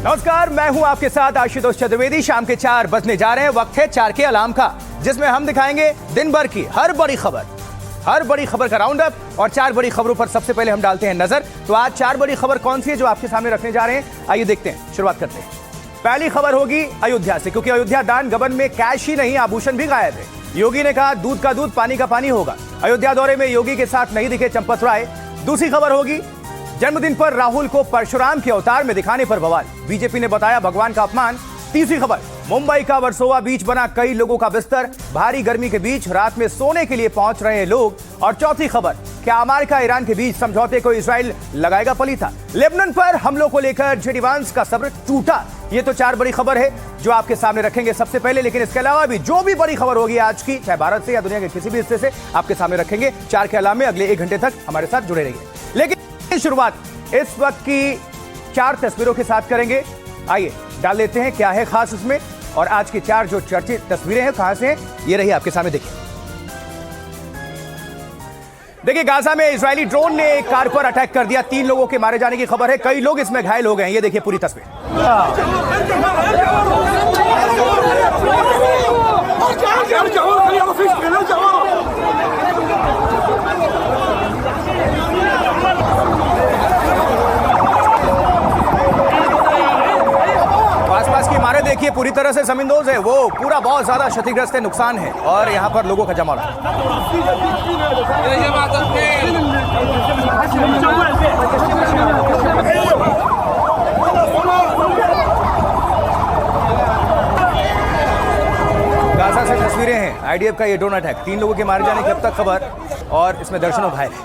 नमस्कार, मैं हूं आपके साथ आशुतोष चतुर्वेदी। शाम के 4 बजने जा रहे हैं। वक्त है 4 के अलार्म का, जिसमें हम दिखाएंगे दिन भर की हर बड़ी खबर का राउंड अप। और 4 बड़ी खबरों पर सबसे पहले हम डालते हैं नजर। तो आज 4 बड़ी खबर कौन सी है जो आपके सामने रखने जा रहे हैं, आइए देखते हैं। शुरुआत करते हैं। पहली खबर होगी अयोध्या से, क्योंकि अयोध्या दान गबन में कैश ही नहीं आभूषण भी गायब है। योगी ने कहा दूध का दूध पानी का पानी होगा। अयोध्या दौरे में योगी के साथ नहीं दिखे चंपत राय। दूसरी खबर होगी जन्मदिन पर राहुल को परशुराम के अवतार में दिखाने पर बवाल, बीजेपी ने बताया भगवान का अपमान। तीसरी खबर मुंबई का वर्सोवा बीच बना कई लोगों का बिस्तर, भारी गर्मी के बीच रात में सोने के लिए पहुंच रहे लोग। और चौथी खबर क्या अमेरिका ईरान के बीच समझौते को इजराइल लगाएगा पलीता। लेबनान पर हमलों को लेकर जेडी वांस का सब्र टूटा। ये तो 4 बड़ी खबर है जो आपके सामने रखेंगे सबसे पहले, लेकिन इसके अलावा भी जो भी बड़ी खबर होगी आज की, चाहे भारत से या दुनिया के किसी भी हिस्से से, आपके सामने रखेंगे 4 के अलावा में। अगले 1 घंटे तक हमारे साथ जुड़े रहिए। लेकिन शुरुआत इस वक्त की 4 तस्वीरों के साथ करेंगे। आइए डाल लेते हैं क्या है खास उसमें। और आज की 4 जो चर्चित तस्वीरें हैं कहां से हैं, ये रही आपके सामने। देखिए गाजा में इजरायली ड्रोन ने एक कार पर अटैक कर दिया। 3 लोगों के मारे जाने की खबर है, कई लोग इसमें घायल हो गए हैं। ये देखिए पूरी तस्वीर। आसपास की इमारत देखिए पूरी तरह से जमींदोज है, वो पूरा बहुत ज्यादा क्षतिग्रस्त है, नुकसान है। और यहाँ पर लोगों का जमावड़ा। गाजा से तस्वीरें हैं। आईडीएफ का ये ड्रोन अटैक, 3 लोगों के मारे जाने की अब तक खबर, और इसमें दर्जनों घायल हैं।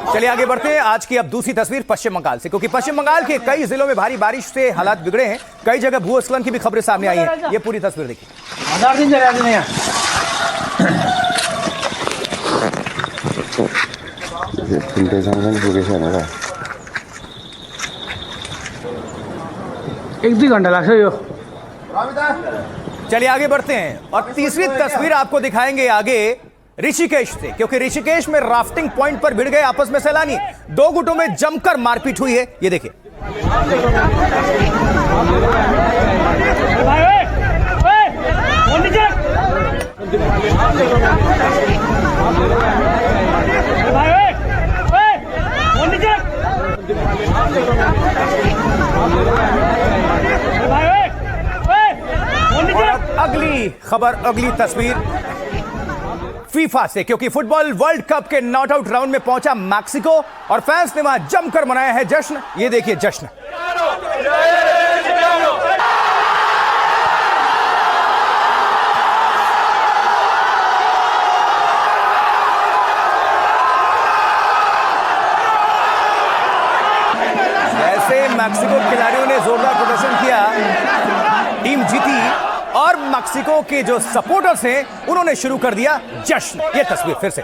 चलिए आगे बढ़ते हैं। आज की अब दूसरी तस्वीर पश्चिम बंगाल से, क्योंकि पश्चिम बंगाल के कई जिलों में भारी बारिश से हालात बिगड़े हैं। कई जगह भूस्खलन की भी खबरें सामने आई हैं। ये पूरी तस्वीर देखिए। एक 2 घंटा लगेगा। चलिए आगे बढ़ते हैं और तीसरी तस्वीर आपको दिखाएंगे आगे ऋषिकेश से, क्योंकि ऋषिकेश में राफ्टिंग पॉइंट पर भिड़ गए आपस में सैलानी। 2 गुटों में जमकर मारपीट हुई है, ये देखिए। अगली खबर, अगली तस्वीर फीफा से, क्योंकि फुटबॉल वर्ल्ड कप के नॉकआउट राउंड में पहुंचा मैक्सिको और फैंस ने वहां जमकर मनाया है जश्न। ये देखिए जश्न। ऐसे मैक्सिको खिलाड़ियों ने जोरदार प्रदर्शन किया, टीम जीती और मैक्सिको के जो सपोर्टर्स हैं उन्होंने शुरू कर दिया जश्न। ये तस्वीर फिर से।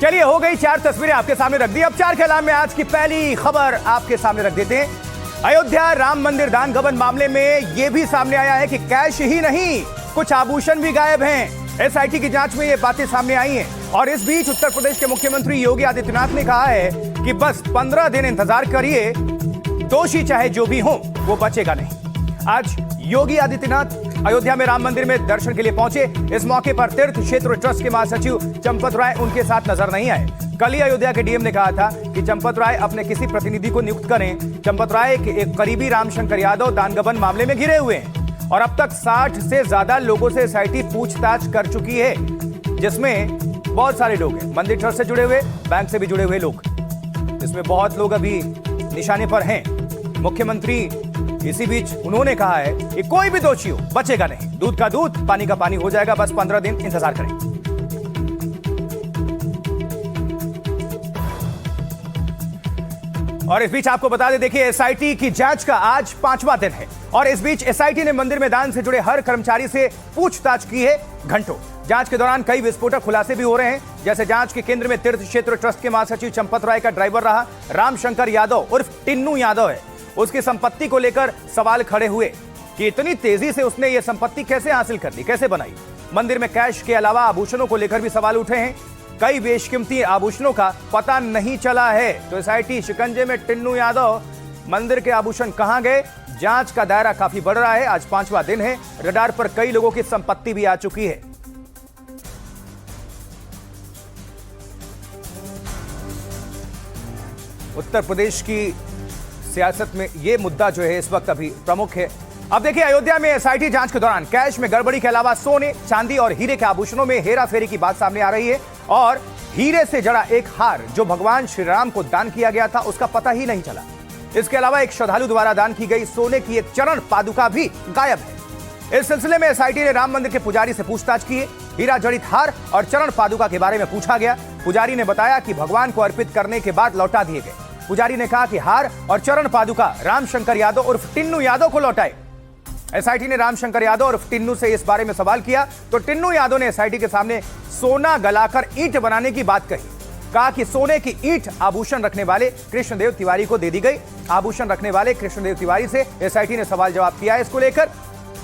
चलिए हो गई 4 तस्वीरें आपके सामने रख दी। अब 4 के अलावा में आज की पहली खबर आपके सामने रख देते हैं। अयोध्या राम मंदिर दान गबन मामले में यह भी सामने आया है कि कैश ही नहीं, कुछ आभूषण भी गायब हैं। एसआईटी की जांच में ये बातें सामने आई हैं। और इस बीच उत्तर प्रदेश के मुख्यमंत्री योगी आदित्यनाथ ने कहा है कि बस 15 दिन इंतजार करिए, दोषी चाहे जो भी हो वो बचेगा नहीं। आज योगी आदित्यनाथ अयोध्या में राम मंदिर में दर्शन के लिए पहुंचे। इस मौके पर तीर्थ क्षेत्र ट्रस्ट के महासचिव चंपत राय उनके साथ नजर नहीं आए। कल ही अयोध्या के डीएम ने कहा था कि चंपत राय अपने किसी प्रतिनिधि को नियुक्त करें। चंपत राय के एक करीबी रामशंकर यादव दानगबन मामले में घिरे हुए हैं और अब तक 60 से ज्यादा लोगों से एसआईटी पूछताछ कर चुकी है, जिसमें बहुत सारे लोग हैं, मंदिर ट्रस्ट से जुड़े हुए, बैंक से भी जुड़े हुए लोग, इसमें बहुत लोग अभी निशाने पर हैं। मुख्यमंत्री इसी बीच उन्होंने कहा है कि कोई भी दोषी हो बचेगा नहीं, दूध का दूध पानी का पानी हो जाएगा, बस 15 दिन इंतजार करें। और इस बीच आपको बता दें, देखिए एसआईटी की जांच का आज 5वां दिन है और इस बीच एसआईटी ने मंदिर में दान से जुड़े हर कर्मचारी से पूछताछ की है घंटों। जांच के दौरान कई विस्फोटक खुलासे भी हो रहे हैं, जैसे जांच के केंद्र में तीर्थ क्षेत्र ट्रस्ट के महासचिव चंपत राय का ड्राइवर रहा रामशंकर यादव उर्फ टिन्नू यादव है। उसकी संपत्ति को लेकर सवाल खड़े हुए कि इतनी तेजी से उसने यह संपत्ति कैसे हासिल कर ली, कैसे बनाई। मंदिर में कैश के अलावा आभूषणों को लेकर भी सवाल उठे हैं। कई बेशकीमती आभूषणों का पता नहीं चला है। तो एसआईटी शिकंजे में टिन्नू यादव, मंदिर के आभूषण कहां गए? जांच का दायरा काफी बढ़ रहा है। आज 5वां दिन है। रडार पर कई लोगों की संपत्ति भी आ चुकी है। उत्तर प्रदेश की सियासत में यह मुद्दा जो है इस वक्त अभी प्रमुख है। अब देखिए, अयोध्या में एसआईटी जांच के दौरान कैश में गड़बड़ी के अलावा सोने, चांदी और हीरे के आभूषणों में हेराफेरी की बात सामने आ रही है और हीरे से जड़ा एक हार जो भगवान श्री राम को दान किया गया था उसका पता ही नहीं चला। इसके अलावा एक श्रद्धालु द्वारा दान की गई सोने की एक चरण पादुका भी गायब है। इस सिलसिले में एसआईटी ने राम मंदिर के पुजारी से पूछताछ की है। हीरा जड़ित हार और चरण पादुका के बारे में पूछा गया। पुजारी ने बताया कि भगवान को अर्पित करने के बाद लौटा दिए गए। पुजारी ने कहा कि हार और चरण पादुका रामशंकर यादव उर्फ टिन्नू यादव को लौटाए। एसआईटी ने रामशंकर यादव और टिन्नू से इस बारे में सवाल किया तो टिन्नू यादव ने एसआईटी के सामने सोना गलाकर ईंट बनाने की बात कही। कहा कि सोने की ईंट आभूषण रखने वाले कृष्णदेव तिवारी को दे दी गई। आभूषण रखने वाले कृष्णदेव तिवारी से एसआईटी ने सवाल जवाब किया है इसको लेकर।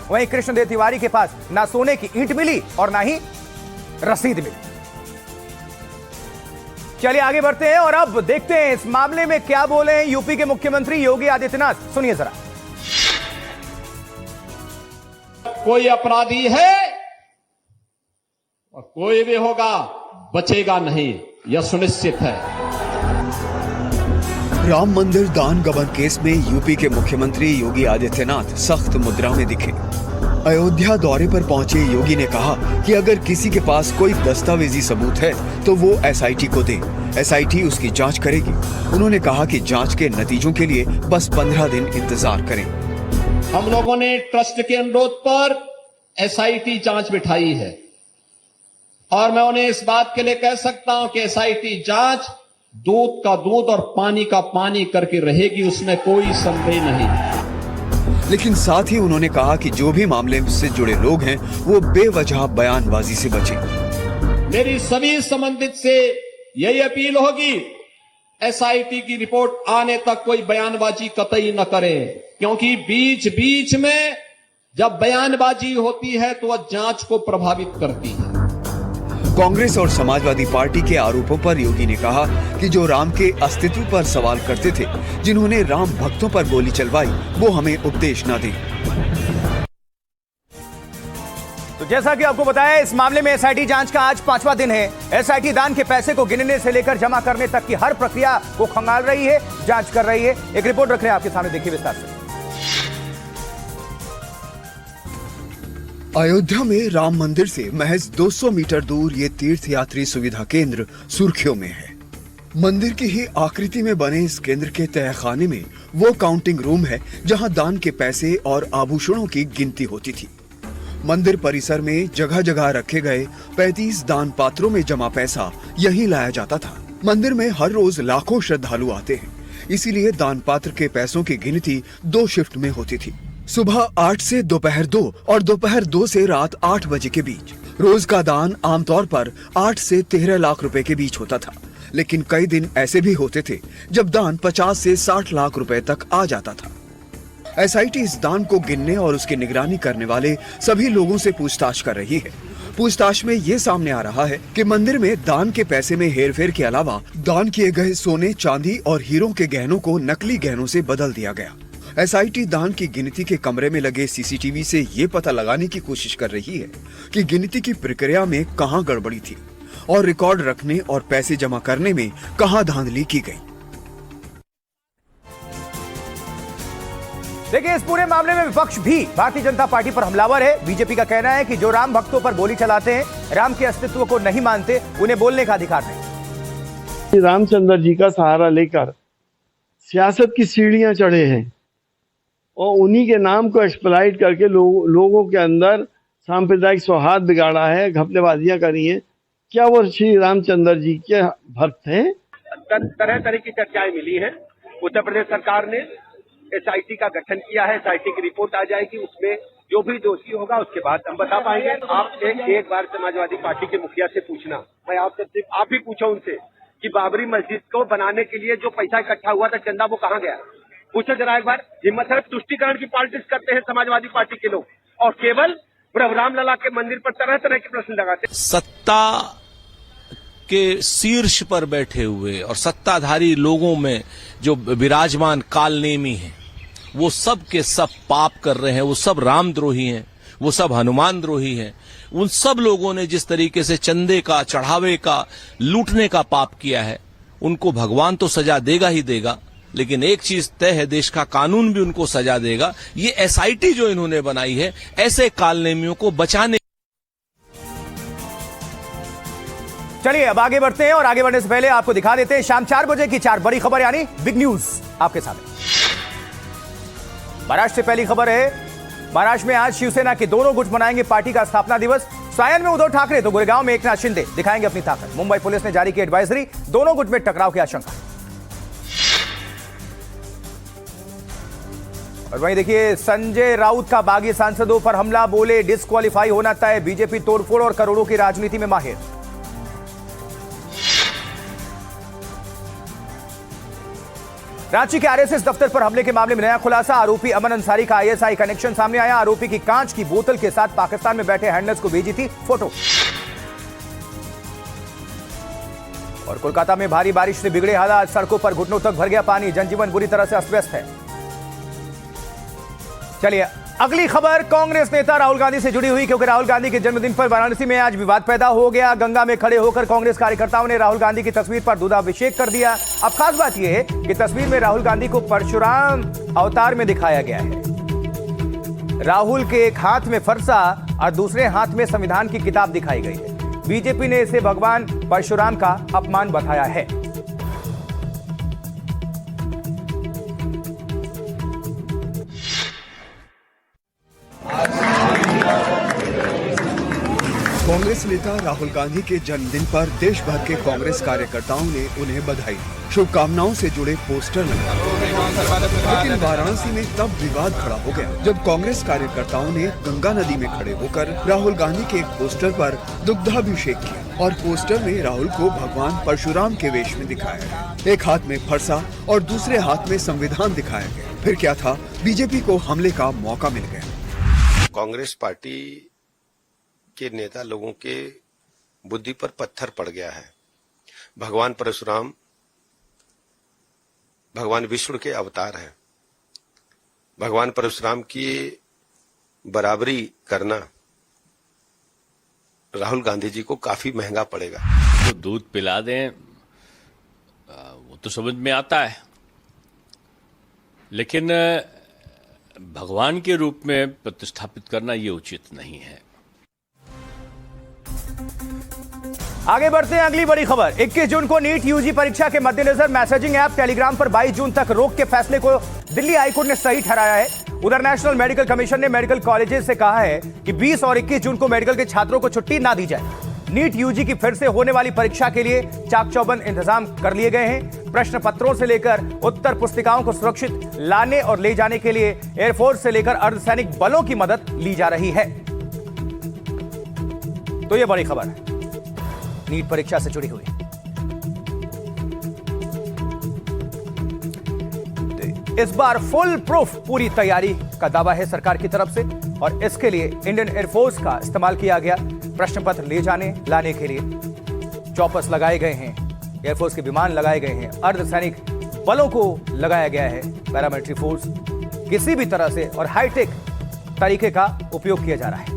वहीं कृष्णदेव तिवारी के पास ना सोने की ईंट मिली और ना ही रसीद मिली। चलिए आगे बढ़ते हैं और अब देखते हैं इस मामले में क्या बोले हैं यूपी के मुख्यमंत्री योगी आदित्यनाथ। सुनिए जरा। कोई अपराधी है और कोई भी होगा बचेगा नहीं, यह सुनिश्चित है। राम मंदिर दान गबन केस में यूपी के मुख्यमंत्री योगी आदित्यनाथ सख्त मुद्रा में दिखे। अयोध्या दौरे पर पहुंचे योगी ने कहा कि अगर किसी के पास कोई दस्तावेजी सबूत है तो वो एसआईटी को दे, एसआईटी उसकी जांच करेगी। उन्होंने कहा कि जांच के नतीजों के लिए बस 15 दिन इंतजार करें। हम लोगों ने ट्रस्ट के अनुरोध पर एसआईटी जांच बिठाई है और मैं उन्हें इस बात के लिए कह सकता हूं कि एसआईटी जांच दूध का दूध और पानी का पानी करके रहेगी, उसमें कोई संदेह नहीं। लेकिन साथ ही उन्होंने कहा कि जो भी मामले से जुड़े लोग हैं वो बेवजह बयानबाजी से बचें। मेरी सभी संबंधित से यही अपील होगी, एसआईटी की रिपोर्ट आने तक कोई बयानबाजी कतई न करें, क्योंकि बीच बीच में जब बयानबाजी होती है तो वह जांच को प्रभावित करती है। कांग्रेस और समाजवादी पार्टी के आरोपों पर योगी ने कहा कि जो राम के अस्तित्व पर सवाल करते थे, जिन्होंने राम भक्तों पर गोली चलवाई, वो हमें उपदेश न दें। तो जैसा कि आपको बताया, इस मामले में एसआईटी जांच का आज 5वां दिन है। एसआईटी दान के पैसे को गिनने से लेकर जमा करने तक की हर प्रक्रिया को खंगाल रही है, जांच कर रही है। एक रिपोर्ट रख रहे हैं आपके सामने, देखिए विस्तार से। अयोध्या में राम मंदिर से महज 200 मीटर दूर ये तीर्थ यात्री सुविधा केंद्र सुर्खियों में है। मंदिर की ही आकृति में बने इस केंद्र के तहखाने में वो काउंटिंग रूम है जहां दान के पैसे और आभूषणों की गिनती होती थी। मंदिर परिसर में जगह जगह रखे गए 35 दान पात्रों में जमा पैसा यहीं लाया जाता था। मंदिर में हर रोज लाखों श्रद्धालु आते हैं, इसीलिए दान पात्र के पैसों की गिनती 2 शिफ्ट में होती थी। सुबह 8 से दोपहर 2 और दोपहर 2 से रात 8 बजे के बीच। रोज का दान आमतौर पर 8 से 13 लाख रुपए के बीच होता था, लेकिन कई दिन ऐसे भी होते थे जब दान 50 से 60 लाख रुपए तक आ जाता था। एसआईटी इस दान को गिनने और उसकी निगरानी करने वाले सभी लोगों से पूछताछ कर रही है। पूछताछ में ये सामने आ रहा है कि मंदिर में दान के पैसे में हेरफेर के अलावा दान किए गए सोने, चांदी और हीरों के गहनों को नकली गहनों से बदल दिया गया। एसआईटी दान की गिनती के कमरे में लगे सीसीटीवी से ये पता लगाने की कोशिश कर रही है कि गिनती की प्रक्रिया में कहां गड़बड़ी थी और रिकॉर्ड रखने और पैसे जमा करने में कहां धांधली की गई। देखिए, इस पूरे मामले में विपक्ष भी भारतीय जनता पार्टी पर हमलावर है। बीजेपी का कहना है कि जो राम भक्तों पर गोली चलाते हैं, राम के अस्तित्व को नहीं मानते, उन्हें बोलने का अधिकार नहीं। रामचंद्र जी का सहारा लेकर सियासत की सीढ़ियां चढ़े हैं और उन्हीं के नाम को एक्सप्लॉइट करके लोगों के अंदर सांप्रदायिक सौहार्द बिगाड़ा है, घपलेबाजियां करी हैं। क्या वो श्री रामचंद्र जी के भक्त हैं? तरह तरह की चर्चाएं मिली हैं। उत्तर प्रदेश सरकार ने एसआईटी का गठन किया है। एसआईटी की रिपोर्ट आ जाएगी, उसमें जो भी दोषी होगा उसके बाद हम बता पाएंगे। आप एक बार समाजवादी पार्टी के मुखिया से पूछना, मैं आपसे सिर्फ आप ही पूछो उनसे कि बाबरी मस्जिद को बनाने के लिए जो पैसा इकट्ठा हुआ था चंदा, वो कहाँ गया? पूछो जरा एक बार। हिम्मत है, तुष्टीकरण की पॉलिटिक्स करते हैं समाजवादी पार्टी के लोग और केवल प्रभु रामलला के मंदिर पर तरह तरह के प्रश्न लगाते हैं। सत्ता के शीर्ष पर बैठे हुए और सत्ताधारी लोगों में जो विराजमान कालनेमी हैं, वो सब के सब पाप कर रहे हैं, वो सब रामद्रोही हैं, वो सब हनुमान द्रोही हैं। उन सब लोगों ने जिस तरीके से चंदे का, चढ़ावे का, लूटने का पाप किया है, उनको भगवान तो सजा देगा ही देगा, लेकिन एक चीज तय है, देश का कानून भी उनको सजा देगा। ये एसआईटी जो इन्होंने बनाई है, ऐसे कालनेमियों को बचाने। चलिए अब आगे बढ़ते हैं और आगे बढ़ने से पहले आपको दिखा देते हैं शाम 4 बजे की 4 बड़ी खबर, यानी बिग न्यूज आपके सामने। महाराष्ट्र से पहली खबर है। महाराष्ट्र में आज शिवसेना के दोनों गुट मनाएंगे पार्टी का स्थापना दिवस। सायन में उद्धव ठाकरे तो गुड़गांव में एकनाथ शिंदे दिखाएंगे अपनी ताकत। मुंबई पुलिस ने जारी की एडवाइजरी, दोनों गुट में टकराव की आशंका। और वहीं देखिए, संजय राउत का बागी सांसदों पर हमला, बोले डिस्क्वालीफाई होना तय, बीजेपी तोड़फोड़ और करोड़ों की राजनीति में माहिर। रांची के आरएसएस दफ्तर पर हमले के मामले में नया खुलासा, आरोपी अमन अंसारी का आईएसआई कनेक्शन सामने आया। आरोपी की कांच की बोतल के साथ पाकिस्तान में बैठे हैंडलर्स को भेजी थी फोटो। और कोलकाता में भारी बारिश से बिगड़े हालात, सड़कों पर घुटनों तक भर गया पानी, जनजीवन बुरी तरह से अस्त व्यस्त है। चलिए अगली खबर कांग्रेस नेता राहुल गांधी से जुड़ी हुई, क्योंकि राहुल गांधी के जन्मदिन पर वाराणसी में आज विवाद पैदा हो गया। गंगा में खड़े होकर कांग्रेस कार्यकर्ताओं ने राहुल गांधी की तस्वीर पर दूधाभिषेक कर दिया। अब खास बात यह है कि तस्वीर में राहुल गांधी को परशुराम अवतार में दिखाया गया है। राहुल के एक हाथ में फरसा और दूसरे हाथ में संविधान की किताब दिखाई गई है। बीजेपी ने इसे भगवान परशुराम का अपमान बताया है। कांग्रेस नेता राहुल गांधी के जन्मदिन पर देश भर के कांग्रेस कार्यकर्ताओं ने उन्हें बधाई दी, शुभकामनाओं से जुड़े पोस्टर लगाए। लेकिन वाराणसी में तब विवाद खड़ा हो गया जब कांग्रेस कार्यकर्ताओं ने गंगा नदी में खड़े होकर राहुल गांधी के एक पोस्टर पर दुग्धाभिषेक किया और पोस्टर में राहुल को भगवान परशुराम के वेश में दिखाया गया। एक हाथ में फरसा और दूसरे हाथ में संविधान दिखाया गया। फिर क्या था, बीजेपी को हमले का मौका मिल गया। कांग्रेस पार्टी के नेता लोगों के बुद्धि पर पत्थर पड़ गया है। भगवान परशुराम भगवान विष्णु के अवतार हैं। भगवान परशुराम की बराबरी करना राहुल गांधी जी को काफी महंगा पड़ेगा। तो दूध पिला दें वो तो समझ में आता है, लेकिन भगवान के रूप में प्रतिस्थापित करना ये उचित नहीं है। आगे बढ़ते हैं अगली बड़ी खबर। 21 जून को नीट यूजी परीक्षा के मद्देनजर मैसेजिंग ऐप टेलीग्राम पर 22 जून तक रोक के फैसले को दिल्ली हाईकोर्ट ने सही ठहराया है। उधर नेशनल मेडिकल कमीशन ने मेडिकल कॉलेजेस से कहा है कि 20 और 21 जून को मेडिकल के छात्रों को छुट्टी ना दी जाए। नीट यूजी की फिर से होने वाली परीक्षा के लिए चाक चौबंद इंतजाम कर लिए गए हैं। प्रश्न पत्रों से लेकर उत्तर पुस्तिकाओं को सुरक्षित लाने और ले जाने के लिए एयरफोर्स से लेकर अर्धसैनिक बलों की मदद ली जा रही है। तो यह बड़ी खबर है नीट परीक्षा से जुड़ी हुई। इस बार फुल प्रूफ पूरी तैयारी का दावा है सरकार की तरफ से और इसके लिए इंडियन एयरफोर्स का इस्तेमाल किया गया। प्रश्न पत्र ले जाने लाने के लिए चॉपर्स लगाए गए हैं, एयरफोर्स के विमान लगाए गए हैं, अर्धसैनिक बलों को लगाया गया है, पैरामिलिट्री फोर्स, किसी भी तरह से और हाईटेक तरीके का उपयोग किया जा रहा है।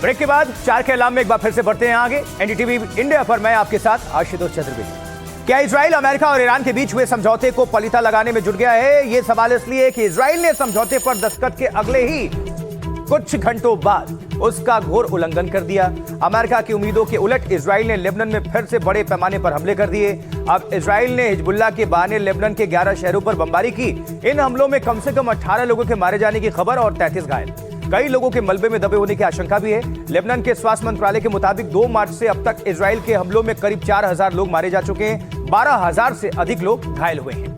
ब्रेक के बाद 4 के अलाम में एक बार फिर से बढ़ते हैं आगे। एनडीटीवी इंडिया पर मैं आपके साथ आशुतोष चतुर्वेदी। क्या इजराइल, अमेरिका और ईरान के बीच हुए समझौते को पलीता लगाने में जुट गया है? यह सवाल इसलिए कि इजराइल ने समझौते पर दस्तखत के अगले ही कुछ घंटों बाद उसका घोर उल्लंघन कर दिया। अमेरिका की उम्मीदों के उलट इजराइल ने लेबनान में फिर से बड़े पैमाने पर हमले कर दिए। अब इजराइल ने हिजबुल्लाह के बहाने लेबनान के 11 शहरों पर बमबारी की। इन हमलों में कम से कम 18 लोगों के मारे जाने की खबर और 33 घायल। कई लोगों के मलबे में दबे होने की आशंका भी है। लेबनान के स्वास्थ्य मंत्रालय के मुताबिक 2 मार्च से अब तक इजराइल के हमलों में करीब 4000 लोग मारे जा चुके हैं, 12000 से अधिक लोग घायल हुए हैं।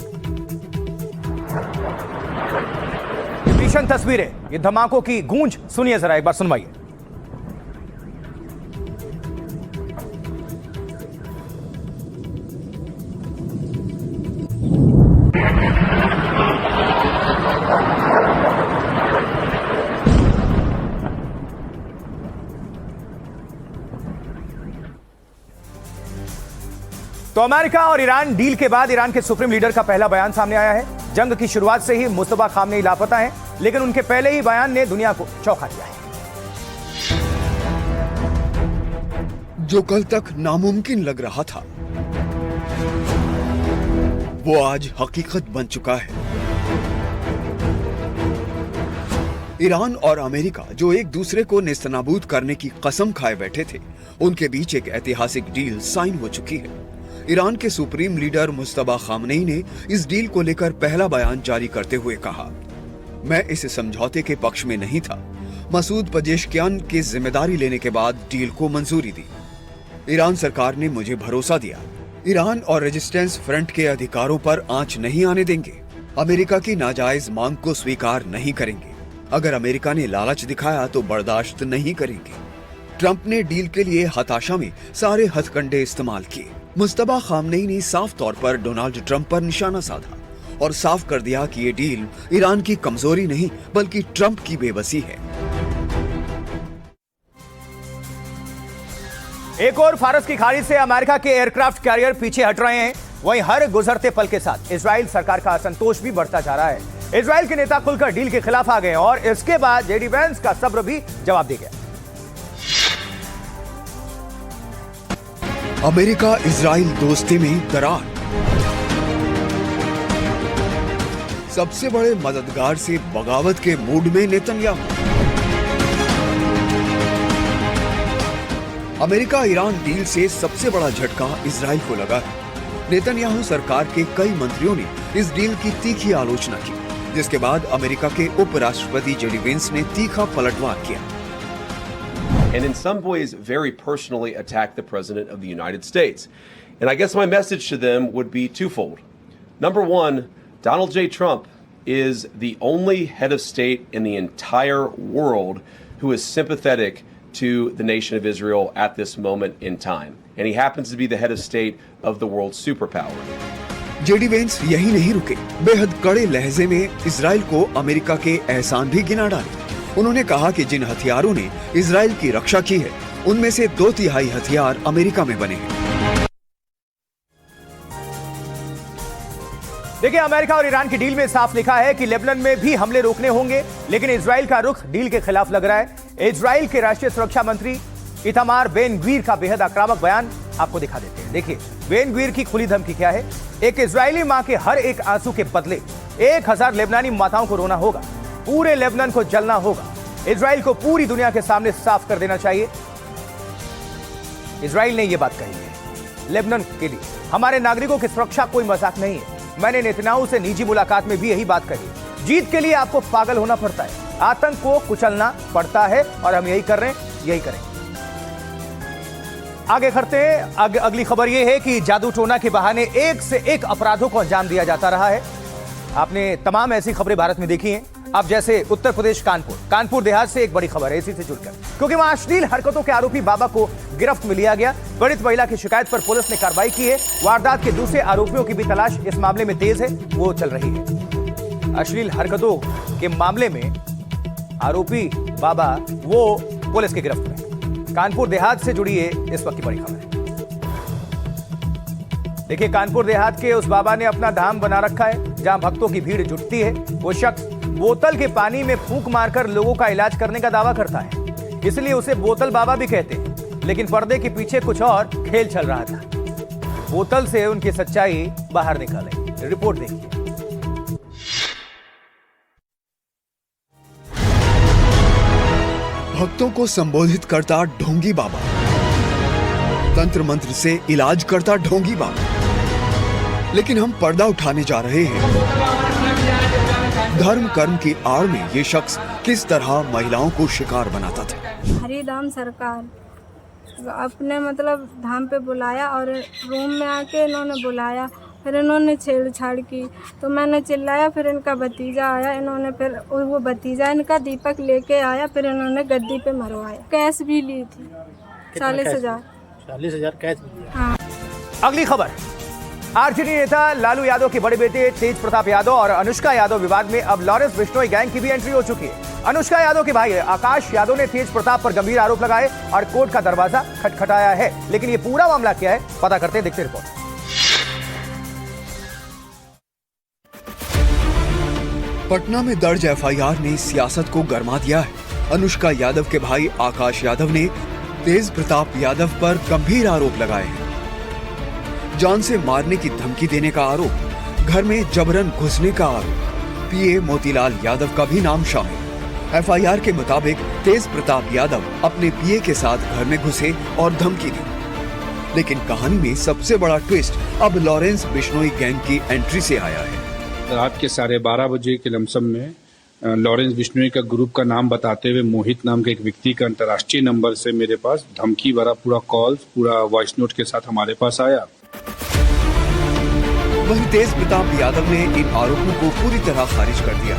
भीषण तस्वीरें, ये धमाकों की गूंज सुनिए जरा, एक बार सुनवाइए। तो अमेरिका और ईरान डील के बाद ईरान के सुप्रीम लीडर का पहला बयान सामने आया है। जंग की शुरुआत से ही मुस्तफा खामनेई लापता हैं, लेकिन उनके पहले ही बयान ने दुनिया को चौंका दिया है। जो कल तक नामुमकिन लग रहा था, वो आज हकीकत बन चुका है। ईरान और अमेरिका जो एक दूसरे को नेस्तनाबूद करने की कसम खाए बैठे थे, उनके बीच एक ऐतिहासिक डील साइन हो चुकी है। ईरान के सुप्रीम लीडर मुस्तफा खामनेई ने इस डील को लेकर पहला बयान जारी करते हुए कहा, मैं इस समझौते के पक्ष में नहीं था। मसूद पेजेश्कियान की जिम्मेदारी लेने के बाद डील को मंजूरी दी। ईरान सरकार ने मुझे भरोसा दिया। ईरान और रेजिस्टेंस फ्रंट के अधिकारों पर आंच नहीं आने देंगे। अमेरिका की नाजायज मांग को स्वीकार नहीं करेंगे। अगर अमेरिका ने लालच दिखाया तो बर्दाश्त नहीं करेंगे। ट्रंप ने डील के लिए हताशा में सारे हथकंडे इस्तेमाल किए। मुस्तफा खामनेई ने साफ तौर पर डोनाल्ड ट्रंप पर निशाना साधा और साफ कर दिया कि ये डील ईरान की कमजोरी नहीं बल्कि ट्रंप की बेबसी है। एक और फारस की खाड़ी से अमेरिका के एयरक्राफ्ट कैरियर पीछे हट रहे हैं, वहीं हर गुजरते पल के साथ इजराइल सरकार का असंतोष भी बढ़ता जा रहा है। इजराइल के नेता खुलकर डील के खिलाफ आ गए और इसके बाद जेडी वेंस का सब्र भी जवाब दे गया। अमेरिका इजराइल दोस्ती में दरार। सबसे बड़े मददगार से बगावत के मूड में नेतन्याहू। अमेरिका ईरान डील से सबसे बड़ा झटका इजराइल को लगा है। नेतन्याहू सरकार के कई मंत्रियों ने इस डील की तीखी आलोचना की, जिसके बाद अमेरिका के उपराष्ट्रपति जेडी वेंस ने तीखा पलटवार किया and in some ways very personally attacked the President of the United States. And I guess my message to them would be twofold. Number one, Donald J. Trump is the only head of state in the entire world who is sympathetic to the nation of Israel at this moment in time. And he happens to be the head of state of the world superpower. JD Vance यही नहीं रुके, बेहद कड़े लहजे में Israel को America के एहसान भी गिना डाले। उन्होंने कहा कि जिन हथियारों ने इजराइल की रक्षा की है, उनमें से 2/3 हथियार अमेरिका में बने हैं। देखिए, अमेरिका और ईरान की डील में साफ लिखा है कि लेबनान में भी हमले रोकने होंगे, लेकिन इजराइल का रुख डील के खिलाफ लग रहा है। इजराइल के राष्ट्रीय सुरक्षा मंत्री इतामार बेन ग्वीर का बेहद आक्रामक बयान आपको दिखा देते हैं। देखिए, बेन ग्वीर की खुली धमकी क्या है। एक इजरायली मां के हर एक आंसू के बदले 1000 लेबनानी माताओं को रोना होगा। पूरे लेबनान को जलना होगा। इजराइल को पूरी दुनिया के सामने साफ कर देना चाहिए। इजराइल ने यह बात कही है। लेबनान के लिए हमारे नागरिकों की सुरक्षा कोई मजाक नहीं है। मैंने नेतन्याहू से निजी मुलाकात में भी यही बात कही। जीत के लिए आपको पागल होना पड़ता है, आतंक को कुचलना पड़ता है, और हम यही कर रहे हैं, यही करें। आगे करते हैं। अगली खबर यह है कि जादू टोना के बहाने एक से एक अपराधों को अंजाम दिया जाता रहा है। आपने तमाम ऐसी खबरें भारत में देखी हैं। अब जैसे उत्तर प्रदेश कानपुर देहात से एक बड़ी खबर है इसी से जुड़कर, क्योंकि वहां अश्लील हरकतों के आरोपी बाबा को गिरफ्त में लिया गया। पीड़ित महिला की शिकायत पर पुलिस ने कार्रवाई की है। वारदात के दूसरे आरोपियों की भी तलाश इस मामले में तेज है, वो चल रही है। अश्लील हरकतों के मामले में आरोपी बाबा वो पुलिस की गिरफ्त में। कानपुर देहात से जुड़ी है इस वक्त की बड़ी खबर है। देखिए, कानपुर देहात के उस बाबा ने अपना धाम बना रखा है जहां भक्तों की भीड़ जुटती है। वो शख्स बोतल के पानी में फूंक मारकर लोगों का इलाज करने का दावा करता है, इसलिए उसे बोतल बाबा भी कहते हैं। लेकिन पर्दे के पीछे कुछ और खेल चल रहा था। बोतल से उनकी सच्चाई बाहर निकल आई। रिपोर्ट देखिए। भक्तों को संबोधित करता ढोंगी बाबा, तंत्र मंत्र से इलाज करता ढोंगी बाबा। लेकिन हम पर्दा उठाने जा रहे हैं धर्म कर्म की आड़ में ये शख्स किस तरह महिलाओं को शिकार बनाता था। हरिधाम सरकार अपने मतलब धाम पे बुलाया और रूम में आके इन्होंने बुलाया, फिर इन्होंने छेड़छाड़ की तो मैंने चिल्लाया, फिर इनका भतीजा आया, इन्होंने फिर वो भतीजा इनका दीपक लेके आया, फिर इन्होंने गद्दी पे मरवाया। कैश भी ली थी 40,000 कैश भी लिया। हाँ। अगली खबर, आरजेडी नेता लालू यादव के बड़े बेटे तेज प्रताप यादव और अनुष्का यादव विवाद में अब लॉरेंस बिश्नोई गैंग की भी एंट्री हो चुकी है। अनुष्का यादव के भाई आकाश यादव ने तेज प्रताप पर गंभीर आरोप लगाए और कोर्ट का दरवाजा खटखटाया है। लेकिन ये पूरा मामला क्या है, पता करते हैं, देखते रिपोर्ट। पटना में दर्ज एफआईआर ने सियासत को गरमा दिया है। अनुष्का यादव के भाई आकाश यादव ने तेज प्रताप यादव पर गंभीर आरोप लगाए हैं। जान से मारने की धमकी देने का आरोप, घर में जबरन घुसने का आरोप, पीए मोतीलाल यादव का भी नाम शामिल। एफआईआर के मुताबिक तेज प्रताप यादव अपने पीए के साथ घर में घुसे और धमकी दी। लेकिन कहानी में सबसे बड़ा ट्विस्ट अब लॉरेंस बिश्नोई गैंग की एंट्री से आया है। रात के 12:30 बजे के लमसम में लॉरेंस बिश्नोई का ग्रुप का नाम बताते हुए मोहित नाम के एक व्यक्ति का अंतर्राष्ट्रीय नंबर से मेरे पास धमकी भरा पूरा कॉल, पूरा वॉइस नोट के साथ हमारे पास आया। वहीं तेज प्रताप यादव ने इन आरोपों को पूरी तरह खारिज कर दिया।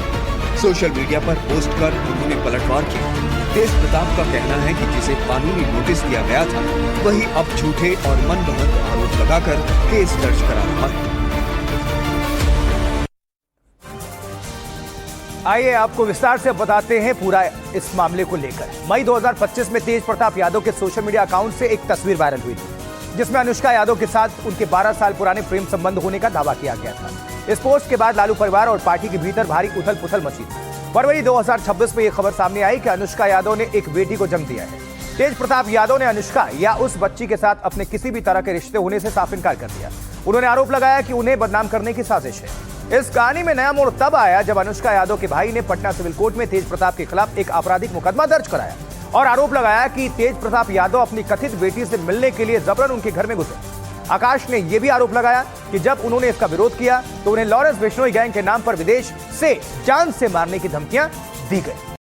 सोशल मीडिया पर पोस्ट कर उन्होंने पलटवार किया। तेज प्रताप का कहना है कि जिसे कानूनी नोटिस दिया गया था वही अब झूठे और मनगढ़ंत आरोप लगाकर केस दर्ज करा रहा है। आइए आपको विस्तार से बताते हैं पूरा इस मामले को लेकर। मई 2025 में तेज प्रताप यादव के सोशल मीडिया अकाउंट से एक तस्वीर वायरल हुई थी जिसमें अनुष्का यादव के साथ उनके 12 साल पुराने प्रेम संबंध होने का दावा किया गया था। इस पोस्ट के बाद लालू परिवार और पार्टी के भीतर भारी उथल पुथल मची थी। फरवरी 2026 में यह खबर सामने आई कि अनुष्का यादव ने एक बेटी को जन्म दिया है। तेज प्रताप यादव ने अनुष्का या उस बच्ची के साथ अपने किसी भी तरह के रिश्ते होने से साफ इनकार कर दिया। उन्होंने आरोप लगाया कि उन्हें बदनाम करने की साजिश है। इस कहानी में नया मोड़ तब आया जब अनुष्का यादव के भाई ने पटना सिविल कोर्ट में तेज प्रताप के खिलाफ एक आपराधिक मुकदमा दर्ज कराया और आरोप लगाया कि तेज प्रताप यादव अपनी कथित बेटी से मिलने के लिए जबरन उनके घर में घुसे। आकाश ने यह भी आरोप लगाया कि जब उन्होंने इसका विरोध किया तो उन्हें लॉरेंस बिश्नोई गैंग के नाम पर विदेश से जान से मारने की धमकियां दी गई।